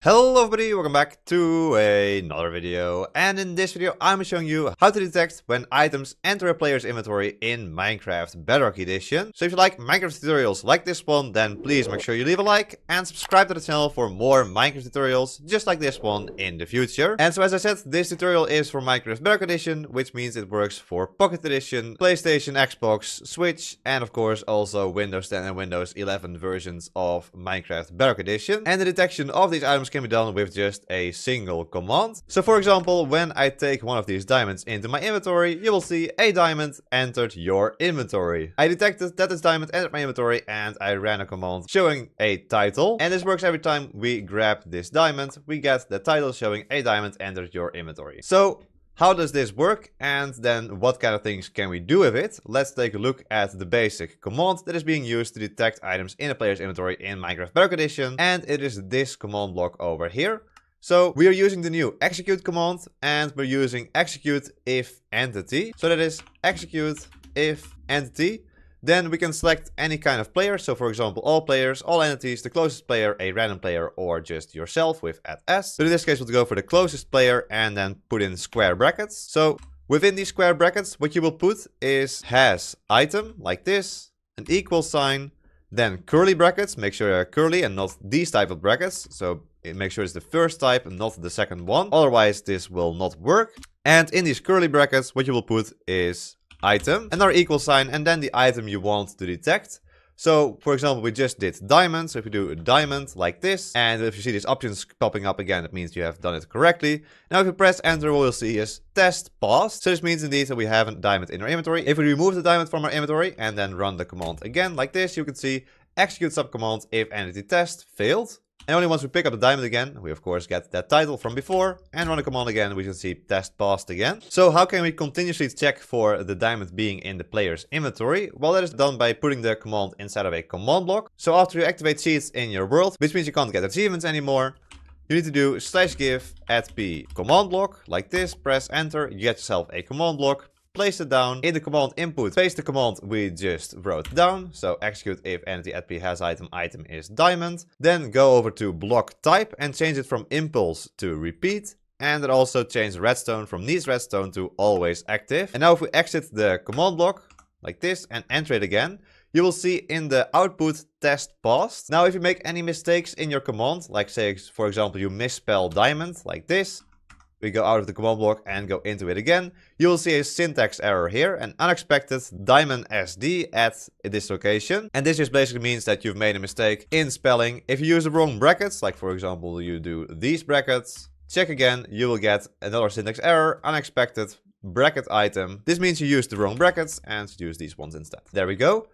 Hello everybody, welcome back to another video, and in this video I'm showing you how to detect when items enter a player's inventory in Minecraft Bedrock Edition. So if you like Minecraft tutorials like this one, then please make sure you leave a like and subscribe to the channel for more Minecraft tutorials just like this one in the future. And so as I said, this tutorial is for Minecraft Bedrock Edition, which means it works for Pocket Edition, PlayStation, Xbox, Switch, and of course also Windows 10 and Windows 11 versions of Minecraft Bedrock Edition. And the detection of these items can be done with just a single command. So for example, when I take one of these diamonds into my inventory, you will see a diamond entered your inventory. I detected that this diamond entered my inventory and I ran a command showing a title. And this works every time we grab this diamond, we get the title showing a diamond entered your inventory. So how does this work, and then what kind of things can we do with it? Let's take a look at the basic command that is being used to detect items in a player's inventory in Minecraft Bedrock Edition, and it is this command block over here. So we are using the new execute command, and we're using execute if entity. So that is execute if entity. Then we can select any kind of player. So for example, all players, all entities, the closest player, a random player, or just yourself with @s. But in this case, we'll go for the closest player and then put in square brackets. So within these square brackets, what you will put is hasitem, like this, an equal sign, then curly brackets. Make sure they're curly and not these type of brackets. So make sure it's the first type and not the second one. Otherwise, this will not work. And in these curly brackets, what you will put is item, another equal sign, and then the item you want to detect. So for example, we just did diamond. So if you do a diamond like this, and if you see these options popping up again, it means you have done it correctly. Now if you press enter, what we'll see is test passed. So this means indeed that we have a diamond in our inventory. If we remove the diamond from our inventory and then run the command again like this, you can see execute subcommand if entity test failed. And only once we pick up the diamond again, we of course get that title from before, and run a command again, we can see test passed again. So how can we continuously check for the diamond being in the player's inventory? Well, that is done by putting the command inside of a command block. So after you activate cheats in your world, which means you can't get achievements anymore, you need to do /give @p command block, like this, press enter, you get yourself a command block. Place it down. In the command input, paste the command we just wrote down. So execute if entity @p hasitem, item is diamond. Then go over to block type and change it from impulse to repeat. And then also change redstone from needs redstone to always active. And now if we exit the command block like this and enter it again, you will see in the output test passed. Now if you make any mistakes in your command, like say for example you misspell diamond like this, we go out of the command block and go into it again, you will see a syntax error here, an unexpected diamond SD at this location. And this just basically means that you've made a mistake in spelling. If you use the wrong brackets, like for example you do these brackets, check again, you will get another syntax error, unexpected bracket item. This means you used the wrong brackets and use these ones instead. There we go.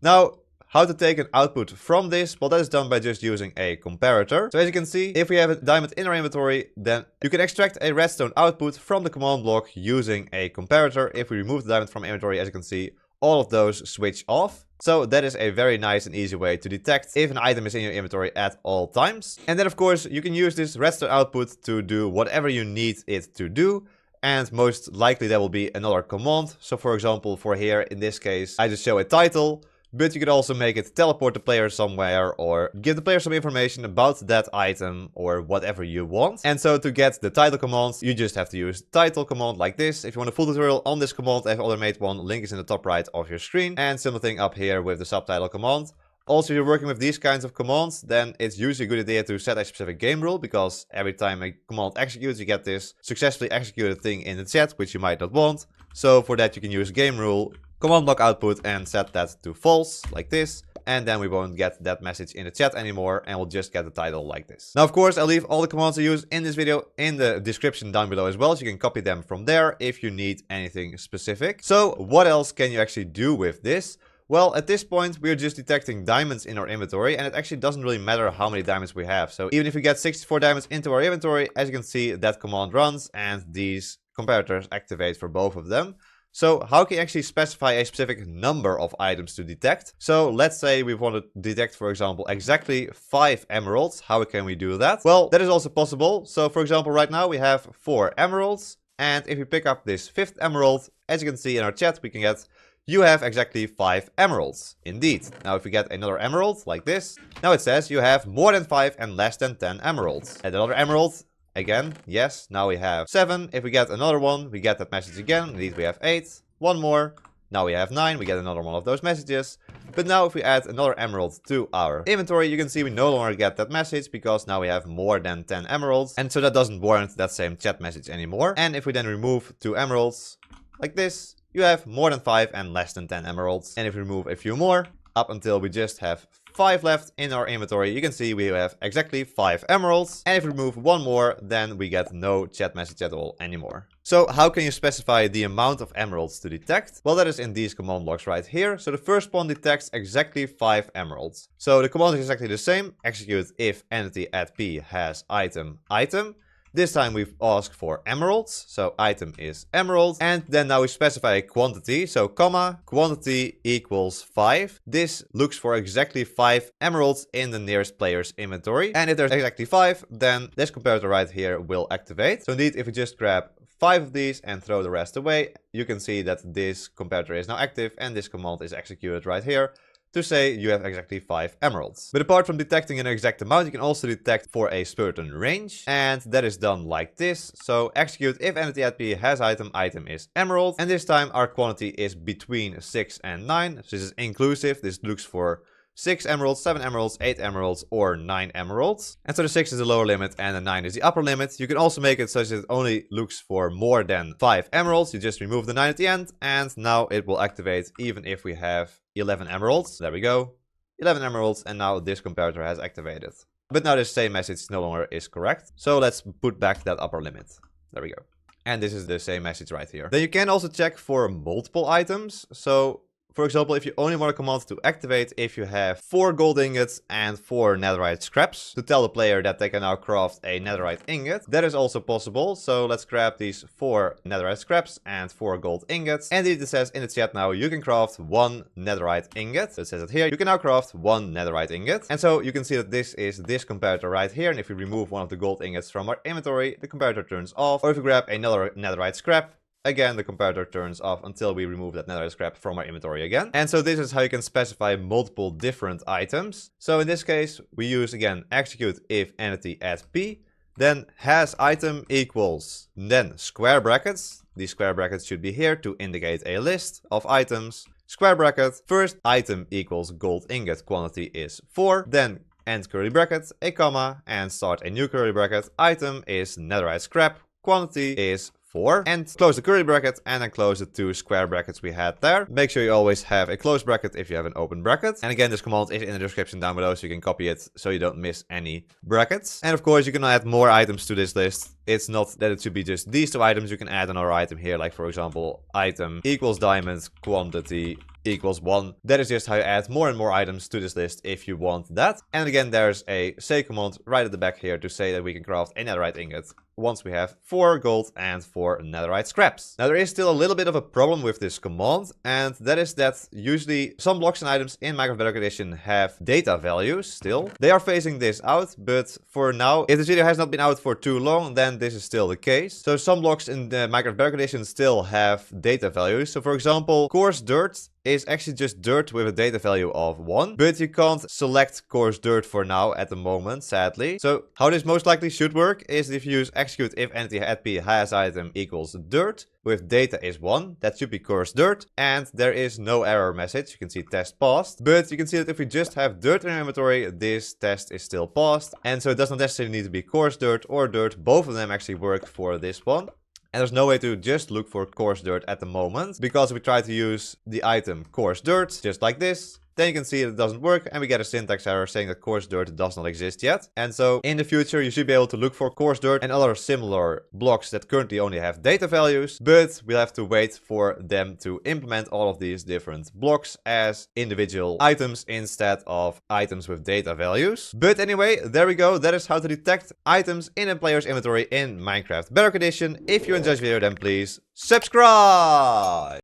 Now, how to take an output from this? Well, that is done by just using a comparator. So as you can see, if we have a diamond in our inventory, then you can extract a redstone output from the command block using a comparator. If we remove the diamond from inventory, as you can see, all of those switch off. So that is a very nice and easy way to detect if an item is in your inventory at all times. And then of course, you can use this redstone output to do whatever you need it to do. And most likely there will be another command. So for example, for here, in this case, I just show a title. But you could also make it teleport the player somewhere or give the player some information about that item or whatever you want. And so to get the title command, you just have to use title command like this. If you want a full tutorial on this command, I've already made one. Link is in the top right of your screen. And similar thing up here with the subtitle command. Also, if you're working with these kinds of commands, then it's usually a good idea to set a specific game rule, because every time a command executes, you get this successfully executed thing in the chat, which you might not want. So for that, you can use game rule, command block output, and set that to false, like this. And then we won't get that message in the chat anymore, and we'll just get the title like this. Now, of course, I'll leave all the commands I use in this video in the description down below as well, so you can copy them from there if you need anything specific. So what else can you actually do with this? Well, at this point, we're just detecting diamonds in our inventory, and it actually doesn't really matter how many diamonds we have. So even if we get 64 diamonds into our inventory, as you can see, that command runs, and these comparators activate for both of them. So how can you actually specify a specific number of items to detect? So let's say we want to detect, for example, exactly 5 emeralds. How can we do that? Well, that is also possible. So for example, right now we have 4 emeralds. And if we pick up this 5th emerald, as you can see in our chat, we can get you have exactly 5 emeralds. Indeed. Now if we get another emerald like this, now it says you have more than 5 and less than 10 emeralds. And another emerald, again, yes, now we have 7. If we get another one, we get that message again. Indeed, we have 8. One more. Now we have 9. We get another one of those messages. But now if we add another emerald to our inventory, you can see we no longer get that message because now we have more than 10 emeralds. And so that doesn't warrant that same chat message anymore. And if we then remove 2 emeralds like this, you have more than 5 and less than 10 emeralds. And if we remove a few more, up until we just have 5 left in our inventory, you can see we have exactly 5 emeralds. And if we remove one more, then we get no chat message at all anymore. So how can you specify the amount of emeralds to detect? Well, that is in these command blocks right here. So the first one detects exactly 5 emeralds. So the command is exactly the same. Execute if entity at p has item item. This time we've asked for emeralds, so item is emerald. And then now we specify a quantity, so comma, quantity equals 5. This looks for exactly 5 emeralds in the nearest player's inventory. And if there's exactly 5, then this comparator right here will activate. So indeed, if we just grab 5 of these and throw the rest away, you can see that this comparator is now active and this command is executed right here to say you have exactly 5 emeralds. But apart from detecting an exact amount, you can also detect for a certain range, and that is done like this. So execute if entity at p has item, item is emerald, and this time our quantity is between 6 and 9. So this is inclusive. This looks for 6 emeralds, 7 emeralds, 8 emeralds, or 9 emeralds. And so the 6 is the lower limit and the 9 is the upper limit. You can also make it such that it only looks for more than 5 emeralds. You just remove the 9 at the end, and now it will activate even if we have 11 emeralds. There we go. 11 emeralds, and now this comparator has activated. But now this same message no longer is correct. So let's put back that upper limit. There we go. And this is the same message right here. Then you can also check for multiple items. So for example, if you only want a command to activate if you have 4 gold ingots and 4 netherite scraps to tell the player that they can now craft a netherite ingot, that is also possible. So let's grab these 4 netherite scraps and 4 gold ingots. And it says in the chat now you can craft 1 netherite ingot. So it says it here, you can now craft 1 netherite ingot. And so you can see that this is this comparator right here. And if we remove one of the gold ingots from our inventory, the comparator turns off. Or if we grab another netherite scrap, again, the comparator turns off until we remove that netherite scrap from our inventory again. And so this is how you can specify multiple different items. So in this case, we use again execute if entity at p, then has item equals, then square brackets. These square brackets should be here to indicate a list of items. Square bracket, first item equals gold ingot, quantity is 4, then end curly bracket, a comma, and start a new curly bracket. Item is netherite scrap, quantity is 4, and close the curly bracket and then close the 2 square brackets we had there. Make sure you always have a closed bracket if you have an open bracket. And again, this command is in the description down below, so you can copy it so you don't miss any brackets. And of course, you can add more items to this list. It's not that it should be just these 2 items. You can add another item here, like for example, item equals diamond, quantity equals 1. That is just how you add more and more items to this list if you want that. And again, there's a say command right at the back here to say that we can craft a netherite ingot once we have 4 gold and 4 netherite scraps. Now there is still a little bit of a problem with this command, and that is that usually some blocks and items in Minecraft Bedrock Edition have data values still. They are phasing this out, but for now, if this video has not been out for too long, then this is still the case. So some blocks in the Minecraft Bedrock Edition still have data values. So for example, coarse dirt is actually just dirt with a data value of 1, but you can't select coarse dirt for now at the moment, sadly. So how this most likely should work is if you use execute if entity at p has item equals dirt with data is 1, that should be coarse dirt, and there is no error message. You can see test passed, but you can see that if we just have dirt in our inventory, this test is still passed, and so it does not necessarily need to be coarse dirt or dirt. Both of them actually work for this one. And there's no way to just look for coarse dirt at the moment, because we try to use the item coarse dirt, just like this. Then you can see it doesn't work, and we get a syntax error saying that coarse dirt does not exist yet. And so in the future, you should be able to look for coarse dirt and other similar blocks that currently only have data values, but we'll have to wait for them to implement all of these different blocks as individual items instead of items with data values. But anyway, there we go. That is how to detect items in a player's inventory in Minecraft Bedrock Edition. If you enjoyed this video, then please subscribe!